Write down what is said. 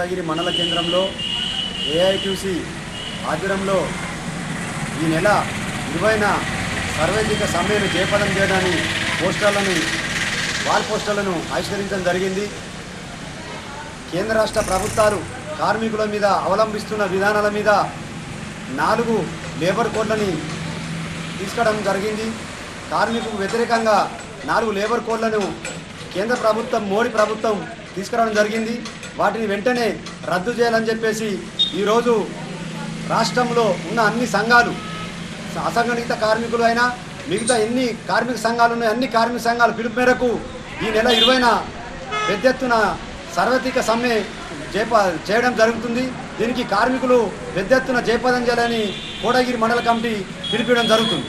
కోటగిరి మండల కేంద్రంలో ఏఐటీసీ ఆధ్వర్యంలో ఈ నెల 20న సార్వత్రిక సమ్మెను జయప్రదం చేయడానికి వాల్ పోస్టర్లను ఆవిష్కరించడం జరిగింది. కేంద్ర రాష్ట్ర ప్రభుత్వాలు కార్మికుల మీద అవలంబిస్తున్న విధానాల మీద 4 లేబర్ కోడ్లని తీసుకురావడం జరిగింది. కార్మికులకు వ్యతిరేకంగా 4 లేబర్ కోడ్లను కేంద్ర ప్రభుత్వం మోడీ ప్రభుత్వం తీసుకురావడం జరిగింది. వాటిని వెంటనే రద్దు చేయాలని చెప్పేసి ఈరోజు రాష్ట్రంలో ఉన్న అన్ని సంఘాలు, అసంఘటిత కార్మికులు అయినా మిగతా ఎన్ని కార్మిక సంఘాలు ఉన్నాయి అన్ని కార్మిక సంఘాల పిలుపు మేరకు ఈ నెల 20న పెద్ద ఎత్తున సార్వత్రిక సమ్మె చేయడం జరుగుతుంది. దీనికి కార్మికులు పెద్ద ఎత్తున జయప్రదం చేయాలని కోటగిరి మండల కమిటీ పిలిపించడం జరుగుతుంది.